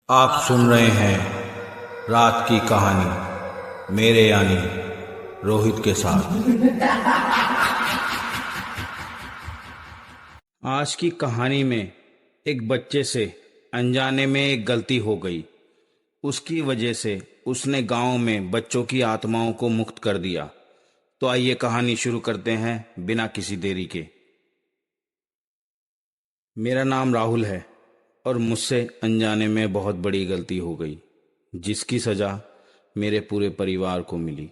आप सुन रहे हैं रात की कहानी मेरे यानी रोहित के साथ। आज की कहानी में एक बच्चे से अनजाने में एक गलती हो गई। उसकी वजह से उसने गांव में बच्चों की आत्माओं को मुक्त कर दिया। तो आइए कहानी शुरू करते हैं बिना किसी देरी के। मेरा नाम राहुल है और मुझसे अनजाने में बहुत बड़ी गलती हो गई, जिसकी सज़ा मेरे पूरे परिवार को मिली।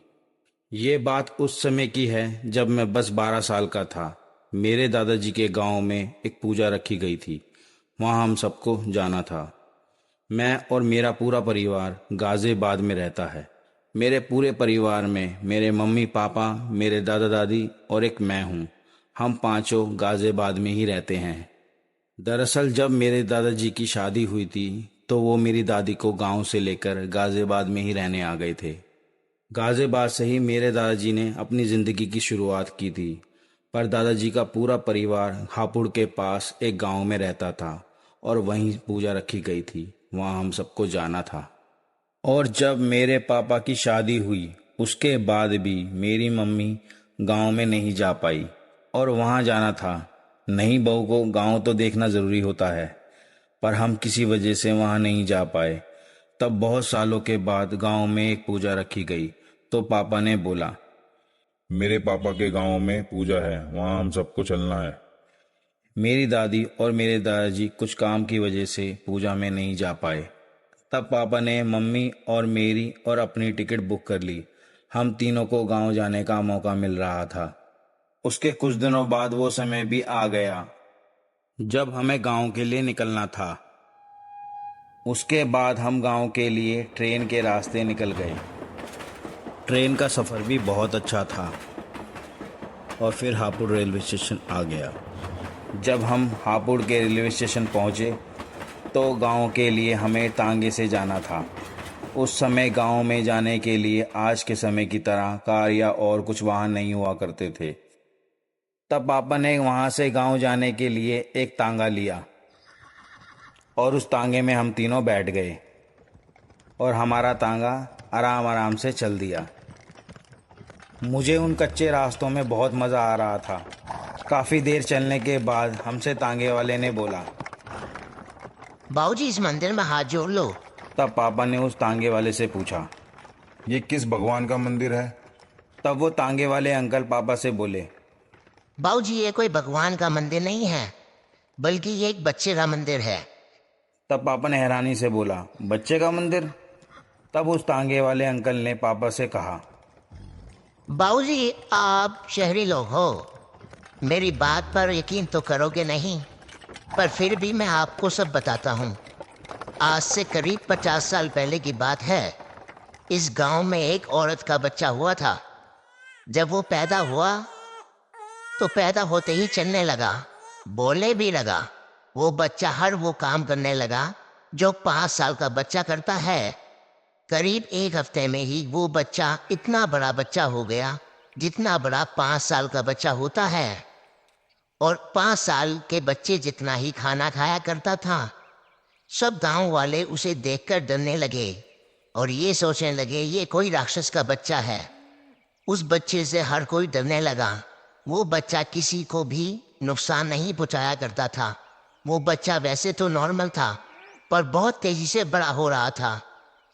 ये बात उस समय की है जब मैं बस 12 साल का था। मेरे दादाजी के गांव में एक पूजा रखी गई थी। वहाँ हम सबको जाना था। मैं और मेरा पूरा परिवार गाजियाबाद में रहता है। मेरे पूरे परिवार में मेरे मम्मी पापा, मेरे दादा दादी और एक मैं हूँ। हम पांचों गाजियाबाद में ही रहते हैं। दरअसल जब मेरे दादाजी की शादी हुई थी तो वो मेरी दादी को गांव से लेकर गाजियाबाद में ही रहने आ गए थे। गाजियाबाद से ही मेरे दादाजी ने अपनी ज़िंदगी की शुरुआत की थी। पर दादाजी का पूरा परिवार हापुड़ के पास एक गांव में रहता था और वहीं पूजा रखी गई थी। वहाँ हम सबको जाना था। और जब मेरे पापा की शादी हुई उसके बाद भी मेरी मम्मी गांव में नहीं जा पाई और वहाँ जाना था। नई बहू को गांव तो देखना ज़रूरी होता है, पर हम किसी वजह से वहाँ नहीं जा पाए। तब बहुत सालों के बाद गांव में एक पूजा रखी गई तो पापा ने बोला, मेरे पापा के गांव में पूजा है, वहां हम सबको चलना है। मेरी दादी और मेरे दादाजी कुछ काम की वजह से पूजा में नहीं जा पाए। तब पापा ने मम्मी और मेरी और अपनी टिकट बुक कर ली। हम तीनों को गांव जाने का मौका मिल रहा था। उसके कुछ दिनों बाद वो समय भी आ गया जब हमें गांव के लिए निकलना था। उसके बाद हम गांव के लिए ट्रेन के रास्ते निकल गए। ट्रेन का सफ़र भी बहुत अच्छा था और फिर हापुड़ रेलवे स्टेशन आ गया। जब हम हापुड़ के रेलवे स्टेशन पहुंचे तो गांव के लिए हमें तांगे से जाना था। उस समय गांव में जाने के लिए आज के समय की तरह कार या और कुछ वाहन नहीं हुआ करते थे। तब पापा ने वहां से गांव जाने के लिए एक तांगा लिया और उस तांगे में हम तीनों बैठ गए और हमारा तांगा आराम आराम से चल दिया। मुझे उन कच्चे रास्तों में बहुत मज़ा आ रहा था। काफ़ी देर चलने के बाद हमसे तांगे वाले ने बोला, बाबूजी इस मंदिर में हाथ जोड़ लो। तब पापा ने उस तांगे वाले से पूछा। ये किस भगवान का मंदिर है? तब वो तांगे वाले अंकल पापा से बोले, बाबूजी ये कोई भगवान का मंदिर नहीं है, बल्कि ये एक बच्चे का मंदिर है। तब पापा ने हैरानी से बोला, बच्चे का मंदिर? तब उस तांगे वाले अंकल ने पापा से कहा, बाबूजी आप शहरी लोग हो, मेरी बात पर यकीन तो करोगे नहीं, पर फिर भी मैं आपको सब बताता हूँ। आज से करीब 50 साल पहले की बात है। इस गांव में एक औरत का बच्चा हुआ था। जब वो पैदा हुआ तो पैदा होते ही चलने लगा, बोलने भी लगा। वो बच्चा हर वो काम करने लगा जो 5 साल का बच्चा करता है। करीब एक हफ्ते में ही वो बच्चा इतना बड़ा बच्चा हो गया जितना बड़ा 5 साल का बच्चा होता है, और 5 साल के बच्चे जितना ही खाना खाया करता था। सब गांव वाले उसे देखकर डरने लगे और ये सोचने लगे ये कोई राक्षस का बच्चा है। उस बच्चे से हर कोई डरने लगा। वो बच्चा किसी को भी नुकसान नहीं पहुंचाया करता था। वो बच्चा वैसे तो नॉर्मल था, पर बहुत तेजी से बड़ा हो रहा था,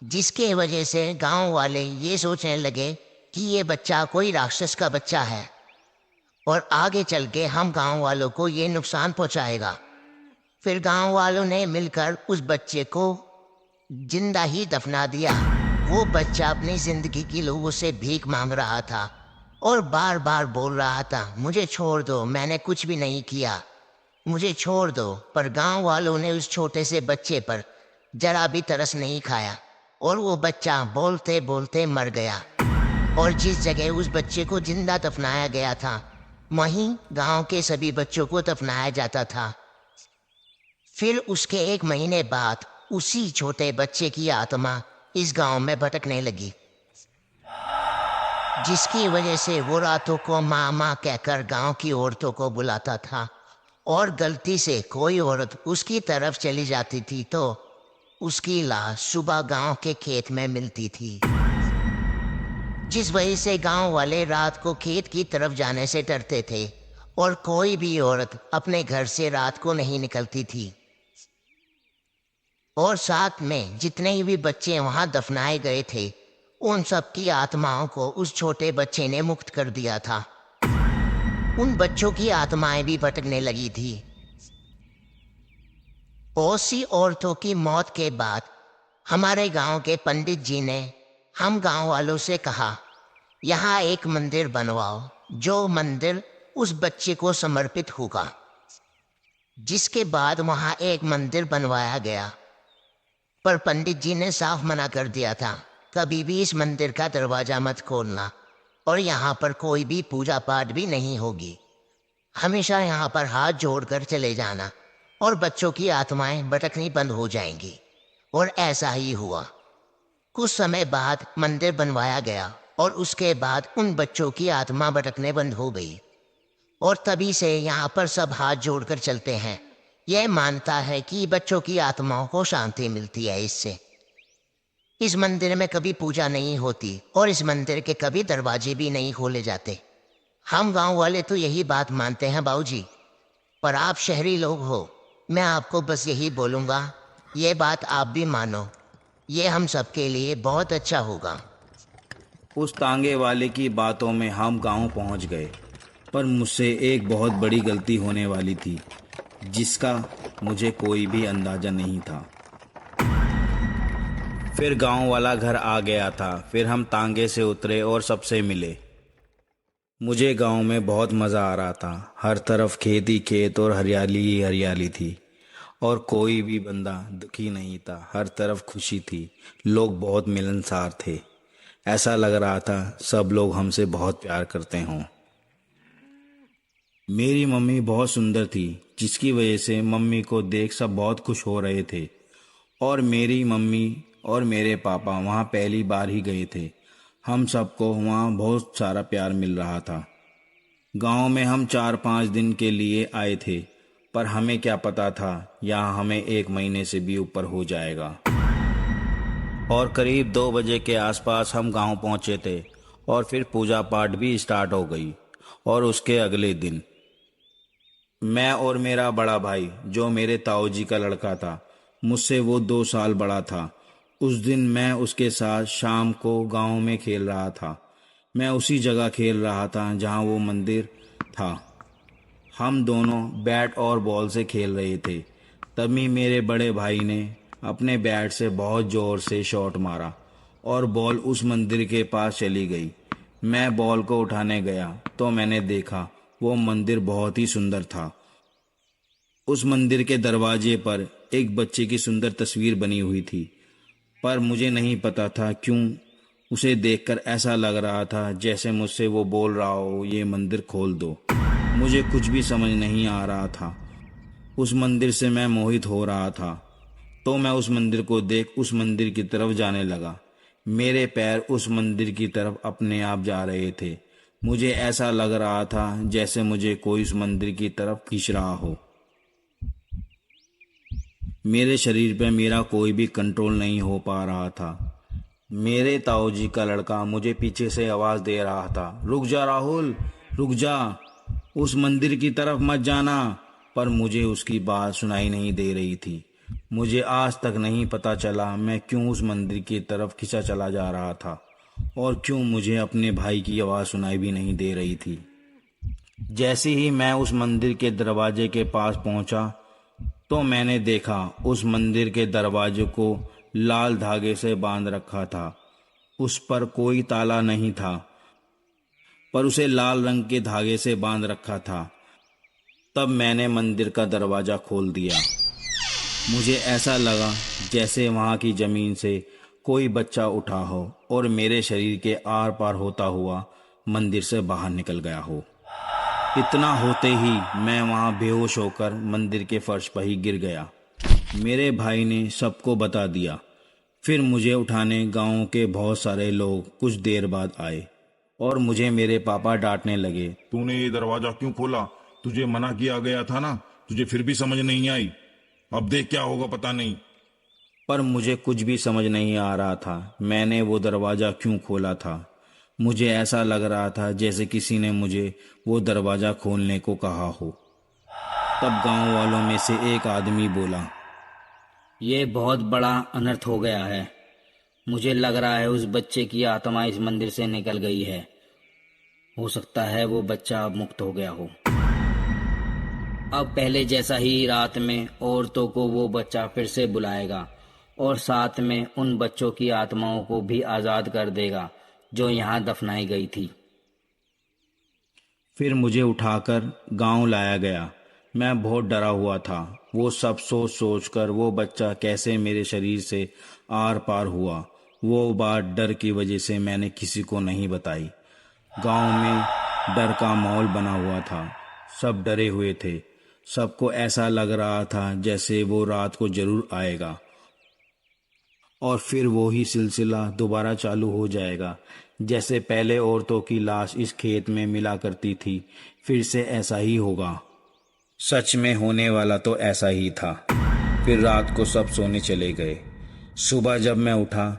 जिसके वजह से गांव वाले ये सोचने लगे कि ये बच्चा कोई राक्षस का बच्चा है और आगे चल के हम गांव वालों को ये नुकसान पहुंचाएगा। फिर गांव वालों ने मिलकर उस बच्चे को जिंदा ही दफना दिया। वो बच्चा अपनी जिंदगी की लोगों से भीख मांग रहा था और बार बार बोल रहा था, मुझे छोड़ दो, मैंने कुछ भी नहीं किया, मुझे छोड़ दो। पर गांव वालों ने उस छोटे से बच्चे पर जरा भी तरस नहीं खाया और वो बच्चा बोलते बोलते मर गया। और जिस जगह उस बच्चे को जिंदा दफनाया गया था वहीं गांव के सभी बच्चों को दफनाया जाता था। फिर उसके 1 महीने बाद उसी छोटे बच्चे की आत्मा इस गांव में भटकने लगी, जिसकी वजह से वो रातों को माँ माँ कहकर गांव की औरतों को बुलाता था, और गलती से कोई औरत उसकी तरफ चली जाती थी तो उसकी लाश सुबह गांव के खेत में मिलती थी, जिस वजह से गांव वाले रात को खेत की तरफ जाने से डरते थे और कोई भी औरत अपने घर से रात को नहीं निकलती थी। और साथ में जितने भी बच्चे वहां दफनाए गए थे, उन सब की आत्माओं को उस छोटे बच्चे ने मुक्त कर दिया था। उन बच्चों की आत्माएं भी भटकने लगी थी। ओसी औरतों की मौत के बाद हमारे गांव के पंडित जी ने हम गांव वालों से कहा, यहाँ एक मंदिर बनवाओ, जो मंदिर उस बच्चे को समर्पित होगा। जिसके बाद वहां एक मंदिर बनवाया गया, पर पंडित जी ने साफ मना कर दिया था, कभी भी इस मंदिर का दरवाजा मत खोलना और यहाँ पर कोई भी पूजा पाठ भी नहीं होगी। हमेशा यहाँ पर हाथ जोड़कर चले जाना और बच्चों की आत्माएं भटकनी बंद हो जाएंगी। और ऐसा ही हुआ। कुछ समय बाद मंदिर बनवाया गया और उसके बाद उन बच्चों की आत्मा भटकने बंद हो गई और तभी से यहाँ पर सब हाथ जोड़कर चलते हैं। यह मानता है कि बच्चों की आत्माओं को शांति मिलती है इससे। इस मंदिर में कभी पूजा नहीं होती और इस मंदिर के कभी दरवाजे भी नहीं खोले जाते। हम गांव वाले तो यही बात मानते हैं बाबूजी, पर आप शहरी लोग हो, मैं आपको बस यही बोलूँगा, ये बात आप भी मानो, ये हम सबके लिए बहुत अच्छा होगा। उस तांगे वाले की बातों में हम गांव पहुंच गए, पर मुझसे एक बहुत बड़ी गलती होने वाली थी, जिसका मुझे कोई भी अंदाजा नहीं था। फिर गांव वाला घर आ गया था। फिर हम तांगे से उतरे और सबसे मिले। मुझे गांव में बहुत मज़ा आ रहा था। हर तरफ खेत ही खेत और हरियाली ही हरियाली थी और कोई भी बंदा दुखी नहीं था। हर तरफ खुशी थी। लोग बहुत मिलनसार थे। ऐसा लग रहा था सब लोग हमसे बहुत प्यार करते हों। मेरी मम्मी बहुत सुंदर थी, जिसकी वजह से मम्मी को देख सब बहुत खुश हो रहे थे। और मेरी मम्मी और मेरे पापा वहाँ पहली बार ही गए थे। हम सबको वहाँ बहुत सारा प्यार मिल रहा था। गांव में हम 4-5 दिन के लिए आए थे, पर हमें क्या पता था यहाँ हमें 1 महीने से भी ऊपर हो जाएगा। और करीब 2 बजे के आसपास हम गांव पहुँचे थे और फिर पूजा पाठ भी स्टार्ट हो गई। और उसके अगले दिन मैं और मेरा बड़ा भाई, जो मेरे ताऊ जी का लड़का था, मुझसे वो 2 साल बड़ा था, उस दिन मैं उसके साथ शाम को गांव में खेल रहा था। मैं उसी जगह खेल रहा था जहां वो मंदिर था। हम दोनों बैट और बॉल से खेल रहे थे। तभी मेरे बड़े भाई ने अपने बैट से बहुत ज़ोर से शॉट मारा और बॉल उस मंदिर के पास चली गई। मैं बॉल को उठाने गया तो मैंने देखा वो मंदिर बहुत ही सुंदर था। उस मंदिर के दरवाजे पर एक बच्चे की सुंदर तस्वीर बनी हुई थी, पर मुझे नहीं पता था क्यों उसे देखकर ऐसा लग रहा था जैसे मुझसे वो बोल रहा हो, ये मंदिर खोल दो। मुझे कुछ भी समझ नहीं आ रहा था। उस मंदिर से मैं मोहित हो रहा था, तो मैं उस मंदिर को देख उस मंदिर की तरफ जाने लगा। मेरे पैर उस मंदिर की तरफ अपने आप जा रहे थे। मुझे ऐसा लग रहा था जैसे मुझे कोई उस मंदिर की तरफ खींच रहा हो। मेरे शरीर पर मेरा कोई भी कंट्रोल नहीं हो पा रहा था। मेरे ताऊ जी का लड़का मुझे पीछे से आवाज़ दे रहा था, रुक जा राहुल, रुक जा, उस मंदिर की तरफ मत जाना। पर मुझे उसकी बात सुनाई नहीं दे रही थी। मुझे आज तक नहीं पता चला मैं क्यों उस मंदिर की तरफ खिंचा चला जा रहा था और क्यों मुझे अपने भाई की आवाज़ सुनाई भी नहीं दे रही थी। जैसे ही मैं उस मंदिर के दरवाजे के पास पहुंचा तो मैंने देखा उस मंदिर के दरवाजे को लाल धागे से बांध रखा था। उस पर कोई ताला नहीं था, पर उसे लाल रंग के धागे से बांध रखा था। तब मैंने मंदिर का दरवाज़ा खोल दिया। मुझे ऐसा लगा जैसे वहाँ की ज़मीन से कोई बच्चा उठा हो और मेरे शरीर के आर पार होता हुआ मंदिर से बाहर निकल गया हो। इतना होते ही मैं वहाँ बेहोश होकर मंदिर के फर्श पर ही गिर गया। मेरे भाई ने सबको बता दिया। फिर मुझे उठाने गांव के बहुत सारे लोग कुछ देर बाद आए और मुझे मेरे पापा डांटने लगे। तूने ये दरवाजा क्यों खोला? तुझे मना किया गया था ना, तुझे फिर भी समझ नहीं आई। अब देख क्या होगा पता नहीं। पर मुझे कुछ भी समझ नहीं आ रहा था मैंने वो दरवाज़ा क्यों खोला था। मुझे ऐसा लग रहा था जैसे किसी ने मुझे वो दरवाज़ा खोलने को कहा हो। तब गांव वालों में से एक आदमी बोला, ये बहुत बड़ा अनर्थ हो गया है। मुझे लग रहा है उस बच्चे की आत्मा इस मंदिर से निकल गई है। हो सकता है वो बच्चा अब मुक्त हो गया हो। अब पहले जैसा ही रात में औरतों को वो बच्चा फिर से बुलाएगा और साथ में उन बच्चों की आत्माओं को भी आज़ाद कर देगा जो यहाँ दफनाई गई थी। फिर मुझे उठाकर गांव लाया गया। मैं बहुत डरा हुआ था। वो सब सोच सोच कर वो बच्चा कैसे मेरे शरीर से आर पार हुआ, वो बात डर की वजह से मैंने किसी को नहीं बताई। गांव में डर का माहौल बना हुआ था। सब डरे हुए थे। सबको ऐसा लग रहा था जैसे वो रात को जरूर आएगा और फिर वो ही सिलसिला दोबारा चालू हो जाएगा। जैसे पहले औरतों की लाश इस खेत में मिला करती थी, फिर से ऐसा ही होगा। सच में होने वाला तो ऐसा ही था। फिर रात को सब सोने चले गए। सुबह जब मैं उठा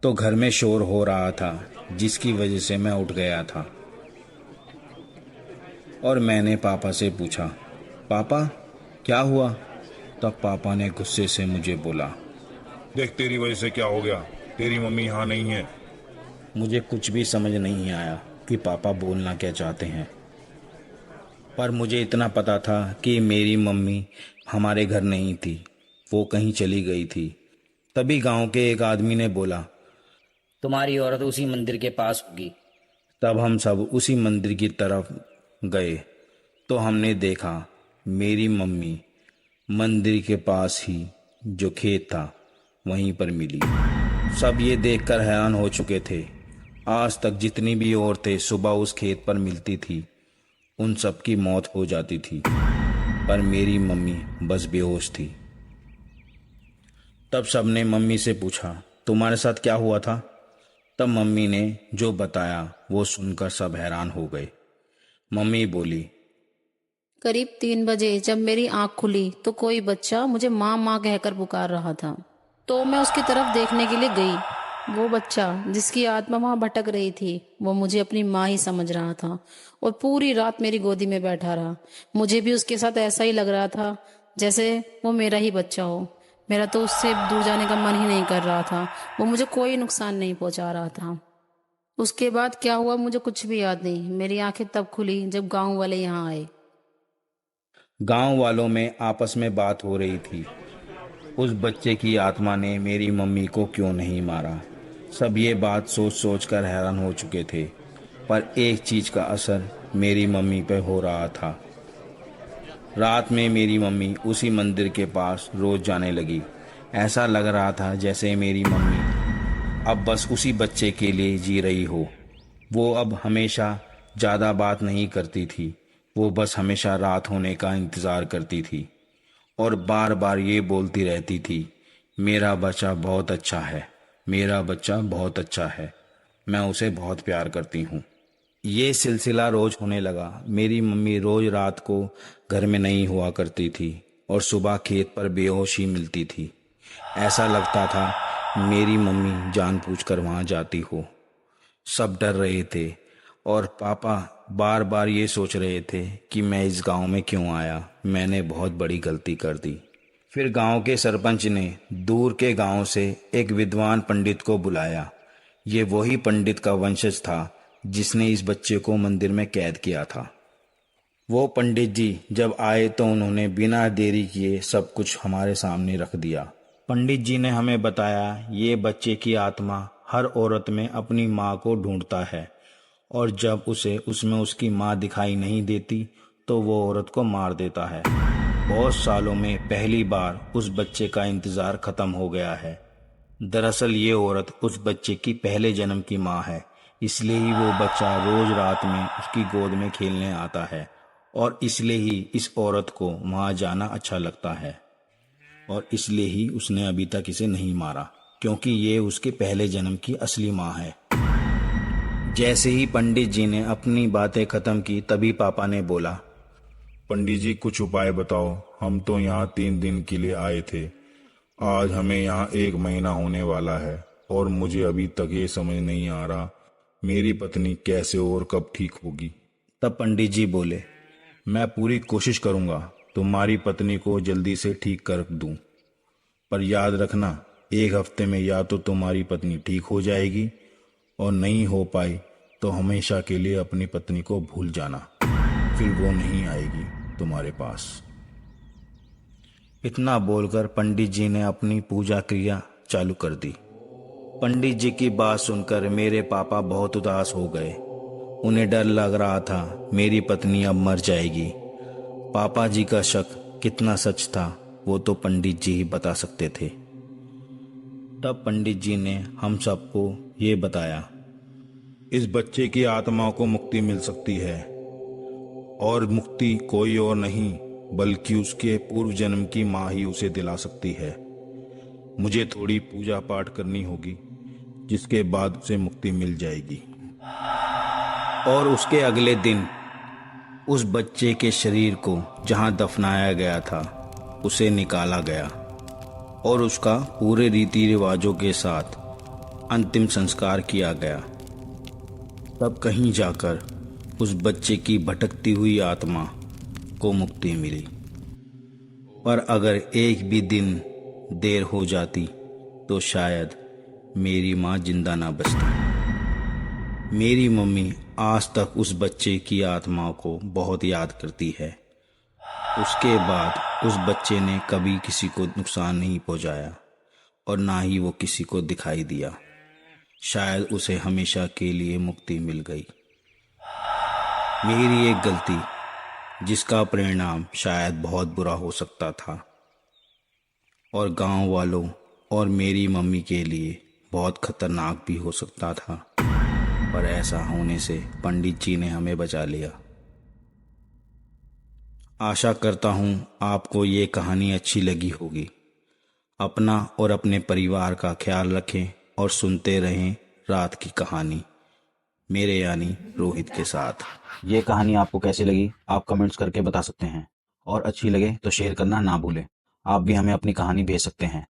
तो घर में शोर हो रहा था, जिसकी वजह से मैं उठ गया था और मैंने पापा से पूछा, पापा क्या हुआ? तब पापा ने गुस्से से मुझे बोला, देख तेरी वजह से क्या हो गया, तेरी मम्मी यहाँ नहीं है। मुझे कुछ भी समझ नहीं आया कि पापा बोलना क्या चाहते हैं, पर मुझे इतना पता था कि मेरी मम्मी हमारे घर नहीं थी, वो कहीं चली गई थी। तभी गांव के एक आदमी ने बोला, तुम्हारी औरत उसी मंदिर के पास होगी। तब हम सब उसी मंदिर की तरफ गए तो हमने देखा मेरी मम्मी मंदिर के पास ही जो खेत था वहीं पर मिली। सब ये देखकर हैरान हो चुके थे। आज तक जितनी भी औरतें सुबह उस खेत पर मिलती थी उन सब की मौत हो जाती थी, पर मेरी मम्मी बस बेहोश थी। तब सबने मम्मी से पूछा, तुम्हारे साथ क्या हुआ था? तब मम्मी ने जो बताया वो सुनकर सब हैरान हो गए। मम्मी बोली, करीब 3 बजे जब मेरी आंख खुली तो कोई बच्चा मुझे माँ माँ कहकर पुकार रहा था। तो मैं उसकी तरफ देखने के लिए गई। वो बच्चा जिसकी आत्मा वहां भटक रही थी वो मुझे अपनी माँ ही समझ रहा था और पूरी रात मेरी गोदी में बैठा रहा। मुझे भी उसके साथ ऐसा ही लग रहा था जैसे वो मेरा ही बच्चा हो। मेरा तो उससे दूर जाने का मन ही नहीं कर रहा था। वो मुझे कोई नुकसान नहीं पहुंचा रहा था। उसके बाद क्या हुआ मुझे कुछ भी याद नहीं। मेरी आंखें तब खुली जब गांव वाले यहाँ आए। गांव वालों में आपस में बात हो रही थी, उस बच्चे की आत्मा ने मेरी मम्मी को क्यों नहीं मारा। सब ये बात सोच सोच कर हैरान हो चुके थे, पर एक चीज़ का असर मेरी मम्मी पे हो रहा था। रात में मेरी मम्मी उसी मंदिर के पास रोज जाने लगी। ऐसा लग रहा था जैसे मेरी मम्मी अब बस उसी बच्चे के लिए जी रही हो। वो अब हमेशा ज़्यादा बात नहीं करती थी, वो बस हमेशा रात होने का इंतज़ार करती थी और बार बार ये बोलती रहती थी, मेरा बच्चा बहुत अच्छा है, मेरा बच्चा बहुत अच्छा है, मैं उसे बहुत प्यार करती हूँ। ये सिलसिला रोज होने लगा। मेरी मम्मी रोज रात को घर में नहीं हुआ करती थी और सुबह खेत पर बेहोश ही मिलती थी। ऐसा लगता था मेरी मम्मी जानबूझकर वहाँ जाती हो। सब डर रहे थे और पापा बार बार ये सोच रहे थे कि मैं इस गांव में क्यों आया, मैंने बहुत बड़ी गलती कर दी। फिर गांव के सरपंच ने दूर के गांव से एक विद्वान पंडित को बुलाया। ये वही पंडित का वंशज था जिसने इस बच्चे को मंदिर में कैद किया था। वो पंडित जी जब आए तो उन्होंने बिना देरी किए सब कुछ हमारे सामने रख दिया। पंडित जी ने हमें बताया ये बच्चे की आत्मा हर औरत में अपनी माँ को ढूंढता है और जब उसे उसमें उसकी माँ दिखाई नहीं देती तो वो औरत को मार देता है। बहुत सालों में पहली बार उस बच्चे का इंतजार खत्म हो गया है। दरअसल ये औरत उस बच्चे की पहले जन्म की माँ है, इसलिए ही वो बच्चा रोज रात में उसकी गोद में खेलने आता है और इसलिए ही इस औरत को वहाँ जाना अच्छा लगता है और इसलिए ही उसने अभी तक इसे नहीं मारा, क्योंकि ये उसके पहले जन्म की असली माँ है। जैसे ही पंडित जी ने अपनी बातें खत्म की तभी पापा ने बोला, पंडित जी कुछ उपाय बताओ, हम तो यहाँ 3 दिन के लिए आए थे, आज हमें यहाँ 1 महीना होने वाला है और मुझे अभी तक ये समझ नहीं आ रहा मेरी पत्नी कैसे और कब ठीक होगी। तब पंडित जी बोले, मैं पूरी कोशिश करूंगा तुम्हारी पत्नी को जल्दी से ठीक कर दूं, पर याद रखना 1 हफ्ते में या तो तुम्हारी पत्नी ठीक हो जाएगी और नहीं हो पाई तो हमेशा के लिए अपनी पत्नी को भूल जाना, फिर वो नहीं आएगी तुम्हारे पास। इतना बोलकर पंडित जी ने अपनी पूजा क्रिया चालू कर दी। पंडित जी की बात सुनकर मेरे पापा बहुत उदास हो गए। उन्हें डर लग रहा था मेरी पत्नी अब मर जाएगी। पापा जी का शक कितना सच था वो तो पंडित जी ही बता सकते थे। तब पंडित जी ने हम सबको ये बताया, इस बच्चे की आत्मा को मुक्ति मिल सकती है और मुक्ति कोई और नहीं बल्कि उसके पूर्व जन्म की माँ ही उसे दिला सकती है। मुझे थोड़ी पूजा पाठ करनी होगी जिसके बाद उसे मुक्ति मिल जाएगी। और उसके अगले दिन उस बच्चे के शरीर को जहां दफनाया गया था उसे निकाला गया और उसका पूरे रीति रिवाजों के साथ अंतिम संस्कार किया गया। तब कहीं जाकर उस बच्चे की भटकती हुई आत्मा को मुक्ति मिली। पर अगर एक भी दिन देर हो जाती तो शायद मेरी माँ जिंदा ना बचती। मेरी मम्मी आज तक उस बच्चे की आत्मा को बहुत याद करती है। उसके बाद उस बच्चे ने कभी किसी को नुकसान नहीं पहुंचाया और ना ही वो किसी को दिखाई दिया। शायद उसे हमेशा के लिए मुक्ति मिल गई। मेरी एक गलती जिसका परिणाम शायद बहुत बुरा हो सकता था और गांव वालों और मेरी मम्मी के लिए बहुत खतरनाक भी हो सकता था, पर ऐसा होने से पंडित जी ने हमें बचा लिया। आशा करता हूँ आपको ये कहानी अच्छी लगी होगी। अपना और अपने परिवार का ख्याल रखें और सुनते रहें रात की कहानी, मेरे यानी रोहित के साथ। ये कहानी आपको कैसी लगी आप कमेंट्स करके बता सकते हैं और अच्छी लगे तो शेयर करना ना भूलें। आप भी हमें अपनी कहानी भेज सकते हैं।